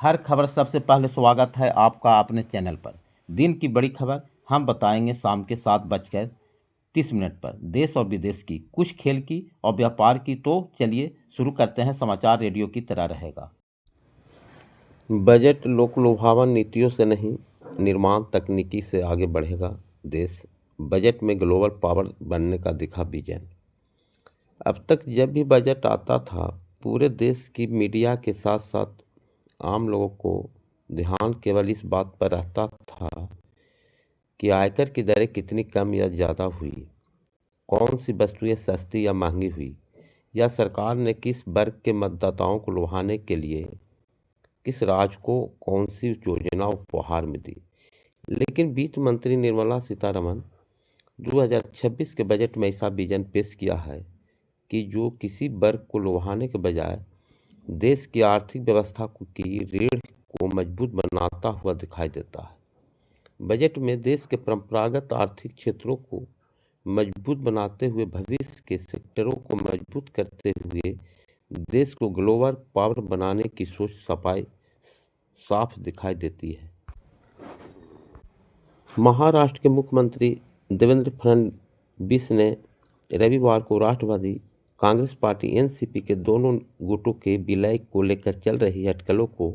हर खबर सबसे पहले स्वागत है आपका अपने चैनल पर। दिन की बड़ी खबर हम बताएंगे शाम के 7:30 पर। देश और विदेश की, कुछ खेल की और व्यापार की। तो चलिए शुरू करते हैं। समाचार रेडियो की तरह रहेगा। बजट लोक लुभावन नीतियों से नहीं, निर्माण तकनीकी से आगे बढ़ेगा देश। बजट में ग्लोबल पावर बनने का दिखा विजन। अब तक जब भी बजट आता था, पूरे देश की मीडिया के साथ साथ आम लोगों को ध्यान केवल इस बात पर रहता था कि आयकर की दरें कितनी कम या ज़्यादा हुई, कौन सी वस्तुएं सस्ती या महंगी हुई, या सरकार ने किस वर्ग के मतदाताओं को लुभाने के लिए किस राज्य को कौन सी योजना उपहार में दी। लेकिन वित्त मंत्री निर्मला सीतारमण 2026 के बजट में ऐसा विजन पेश किया है कि जो किसी वर्ग को लुभाने के बजाय देश की आर्थिक व्यवस्था की रीढ़ को मजबूत बनाता हुआ दिखाई देता है। बजट में देश के परंपरागत आर्थिक क्षेत्रों को मजबूत बनाते हुए, भविष्य के सेक्टरों को मजबूत करते हुए देश को ग्लोबल पावर बनाने की सोच साफ दिखाई देती है। महाराष्ट्र के मुख्यमंत्री देवेंद्र फडणवीस ने रविवार को राष्ट्रवादी कांग्रेस पार्टी एनसीपी के दोनों गुटों के विलय को लेकर चल रही अटकलों को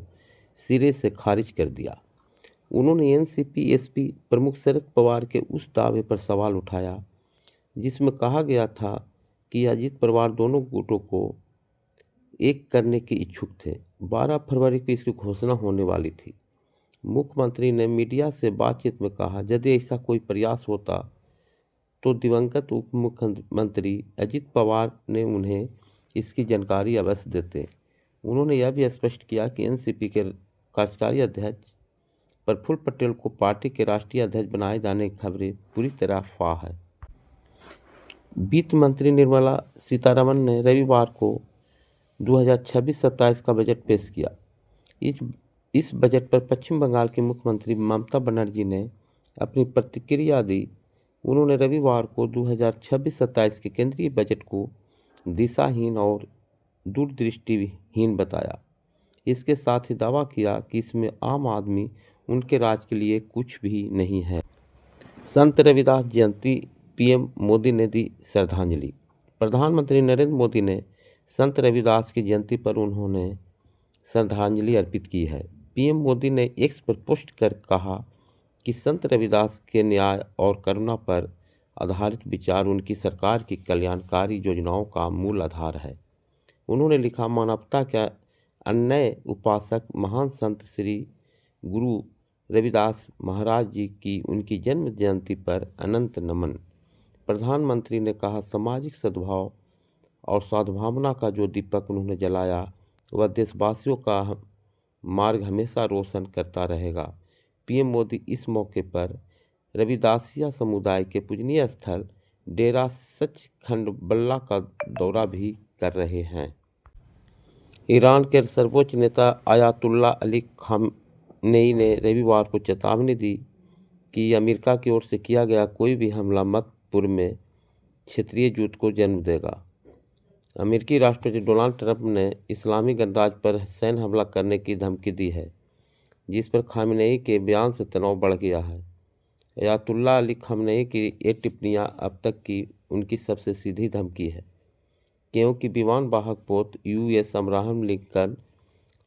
सिरे से खारिज कर दिया। उन्होंने एनसीपी एसपी प्रमुख शरद पवार के उस दावे पर सवाल उठाया जिसमें कहा गया था कि अजित पवार दोनों गुटों को एक करने के इच्छुक थे। 12 फरवरी को इसकी घोषणा होने वाली थी। मुख्यमंत्री ने मीडिया से बातचीत में कहा, यदि ऐसा कोई प्रयास होता तो दिवंगत उप मुख्यमंत्री अजित पवार ने उन्हें इसकी जानकारी अवश्य देते। उन्होंने यह भी स्पष्ट किया कि एनसीपी के कार्यकारी अध्यक्ष प्रफुल्ल पटेल को पार्टी के राष्ट्रीय अध्यक्ष बनाए जाने की खबरें पूरी तरह अफवाह है। वित्त मंत्री निर्मला सीतारमण ने रविवार को 2026-27 का बजट पेश किया। इस बजट पर पश्चिम बंगाल की मुख्यमंत्री ममता बनर्जी ने अपनी प्रतिक्रिया दी। उन्होंने रविवार को 2026-27 के केंद्रीय बजट को दिशाहीन और दूरदृष्टिहीन बताया। इसके साथ ही दावा किया कि इसमें आम आदमी उनके राज्य के लिए कुछ भी नहीं है। संत रविदास जयंती, पीएम मोदी ने दी श्रद्धांजलि। प्रधानमंत्री नरेंद्र मोदी ने संत रविदास की जयंती पर उन्होंने श्रद्धांजलि अर्पित की है। पीएम मोदी ने एक्स पर पोस्ट कर कहा कि संत रविदास के न्याय और करुणा पर आधारित विचार उनकी सरकार की कल्याणकारी योजनाओं का मूल आधार है। उन्होंने लिखा, मानवता के अन्य उपासक महान संत श्री गुरु रविदास महाराज जी की उनकी जन्म जयंती पर अनंत नमन। प्रधानमंत्री ने कहा, सामाजिक सद्भाव और सद्भावना का जो दीपक उन्होंने जलाया वह देशवासियों का मार्ग हमेशा रोशन करता रहेगा। पीएम मोदी इस मौके पर रविदासिया समुदाय के पूजनीय स्थल डेरा सचखंड बल्ला का दौरा भी कर रहे हैं। ईरान के सर्वोच्च नेता आयातुल्ला अली खामेनी ने रविवार को चेतावनी दी कि अमेरिका की ओर से किया गया कोई भी हमला मध्य पूर्व में क्षेत्रीय युद्ध को जन्म देगा। अमेरिकी राष्ट्रपति डोनाल्ड ट्रंप ने इस्लामी गणराज्य पर सैन्य हमला करने की धमकी दी है, जिस पर खामेनी के बयान से तनाव बढ़ गया है। अयातुल्ला अली खामेनी की ये टिप्पणियां अब तक की उनकी सबसे सीधी धमकी है, क्योंकि विमान वाहक पोत यूएस अब्राहम लिंकन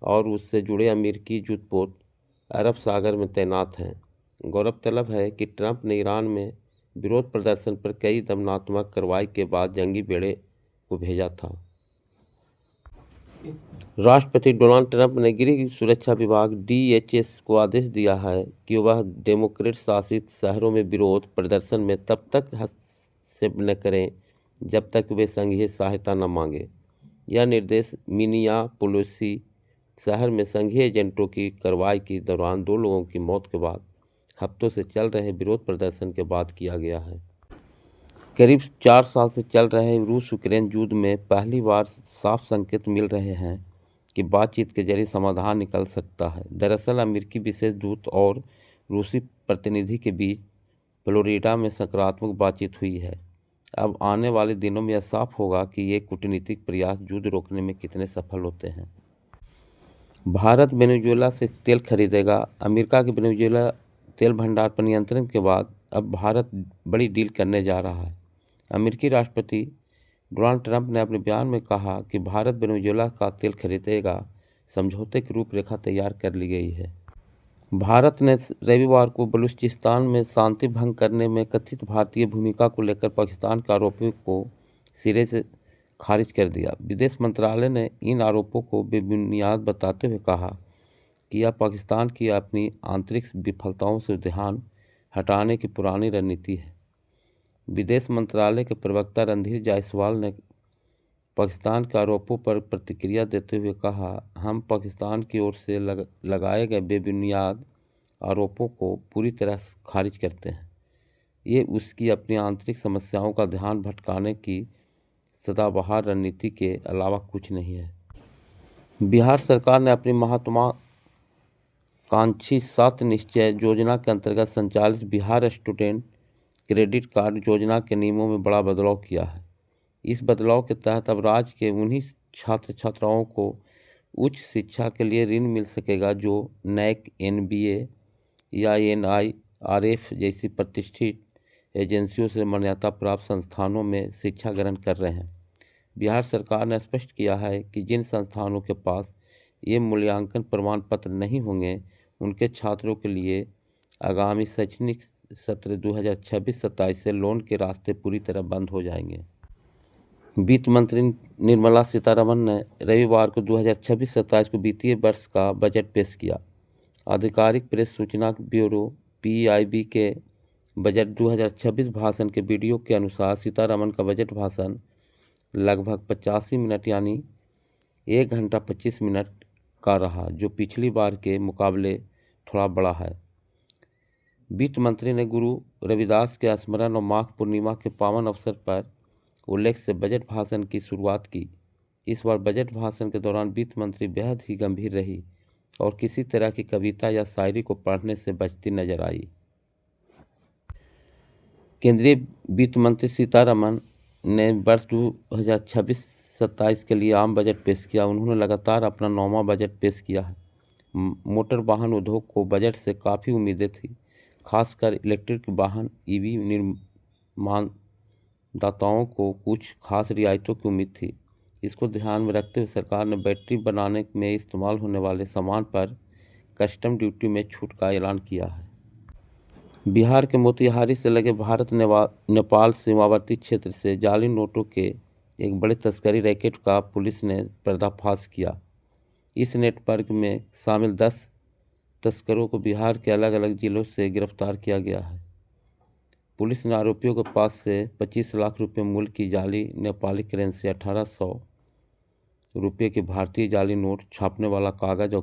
और उससे जुड़े अमेरिकी युद्धपोत अरब सागर में तैनात हैं। गौरतलब है कि ट्रंप ने ईरान में विरोध प्रदर्शन पर कई दमनात्मक कार्रवाई के बाद जंगी बेड़े को भेजा था। राष्ट्रपति डोनाल्ड ट्रंप ने गृह सुरक्षा विभाग डीएचएस को आदेश दिया है कि वह डेमोक्रेट शासित शहरों में विरोध प्रदर्शन में तब तक हस्तक्षेप न करें जब तक वे संघीय सहायता न मांगे। यह निर्देश मिनियापोलिस शहर में संघीय एजेंटों की कार्रवाई के दौरान 2 लोगों की मौत के बाद हफ्तों से चल रहे विरोध प्रदर्शन के बाद किया गया है। करीब 4 साल से चल रहे रूस यूक्रेन युद्ध में पहली बार साफ संकेत मिल रहे हैं कि बातचीत के जरिए समाधान निकल सकता है। दरअसल अमेरिकी विशेष दूत और रूसी प्रतिनिधि के बीच फ्लोरिडा में सकारात्मक बातचीत हुई है। अब आने वाले दिनों में यह साफ होगा कि ये कूटनीतिक प्रयास युद्ध रोकने में कितने सफल होते हैं। भारत वेनेजुएला से तेल खरीदेगा। अमेरिका के वेनेजुएला तेल भंडार पर नियंत्रण के बाद अब भारत बड़ी डील करने जा रहा है। अमेरिकी राष्ट्रपति डोनाल्ड ट्रंप ने अपने बयान में कहा कि भारत वेनेजुएला का तेल खरीदेगा। समझौते की रूपरेखा तैयार कर ली गई है। भारत ने रविवार को बलूचिस्तान में शांति भंग करने में कथित भारतीय भूमिका को लेकर पाकिस्तान के आरोपों को सिरे से खारिज कर दिया। विदेश मंत्रालय ने इन आरोपों को बेबुनियाद बताते हुए कहा कि यह पाकिस्तान की अपनी आंतरिक विफलताओं से ध्यान हटाने की पुरानी रणनीति है। विदेश मंत्रालय के प्रवक्ता रणधीर जायसवाल ने पाकिस्तान के आरोपों पर प्रतिक्रिया देते हुए कहा, हम पाकिस्तान की ओर से लगाए गए बेबुनियाद आरोपों को पूरी तरह खारिज करते हैं। ये उसकी अपनी आंतरिक समस्याओं का ध्यान भटकाने की सदाबहार रणनीति के अलावा कुछ नहीं है। बिहार सरकार ने अपनी महत्वाकांक्षी 7 निश्चय योजना के अंतर्गत संचालित बिहार स्टूडेंट क्रेडिट कार्ड योजना के नियमों में बड़ा बदलाव किया है। इस बदलाव के तहत अब राज्य के उन्हीं छात्र छात्राओं को उच्च शिक्षा के लिए ऋण मिल सकेगा जो नैक, NBA या NIRF जैसी प्रतिष्ठित एजेंसियों से मान्यता प्राप्त संस्थानों में शिक्षा ग्रहण कर रहे हैं। बिहार सरकार ने स्पष्ट किया है कि जिन संस्थानों के पास ये मूल्यांकन प्रमाण पत्र नहीं होंगे, उनके छात्रों के लिए आगामी शैक्षणिक सत्र 2026-27 से लोन के रास्ते पूरी तरह बंद हो जाएंगे। वित्त मंत्री निर्मला सीतारमण ने रविवार को 2026-27 को वित्तीय वर्ष का बजट पेश किया। आधिकारिक प्रेस सूचना ब्यूरो PIB के बजट 2026 भाषण के वीडियो के अनुसार सीतारमण का बजट भाषण लगभग 85 मिनट यानी 1 घंटा 25 मिनट का रहा, जो पिछली बार के मुकाबले थोड़ा बड़ा है। वित्त मंत्री ने गुरु रविदास के स्मरण और माघ पूर्णिमा के पावन अवसर पर उल्लेख से बजट भाषण की शुरुआत की। इस बार बजट भाषण के दौरान वित्त मंत्री बेहद ही गंभीर रही और किसी तरह की कविता या शायरी को पढ़ने से बचती नजर आई। केंद्रीय वित्त मंत्री सीतारमण ने वर्ष 2026-27 के लिए आम बजट पेश किया। उन्होंने लगातार अपना 9वां बजट पेश किया है। मोटर वाहन उद्योग को बजट से काफ़ी उम्मीदें थी, खासकर इलेक्ट्रिक वाहन EV निर्माणदाताओं को कुछ खास रियायतों की उम्मीद थी। इसको ध्यान में रखते हुए सरकार ने बैटरी बनाने में इस्तेमाल होने वाले सामान पर कस्टम ड्यूटी में छूट का ऐलान किया है। बिहार के मोतिहारी से लगे भारत नेपाल सीमावर्ती क्षेत्र से जाली नोटों के एक बड़े तस्करी रैकेट का पुलिस ने पर्दाफाश किया। इस नेटवर्क में शामिल 10 तस्करों को बिहार के अलग अलग जिलों से गिरफ्तार किया गया है। पुलिस ने आरोपियों के पास से 25 लाख रुपये मूल्य की जाली नेपाली करेंसी, 1800 रुपये के भारतीय जाली नोट, छापने वाला कागज और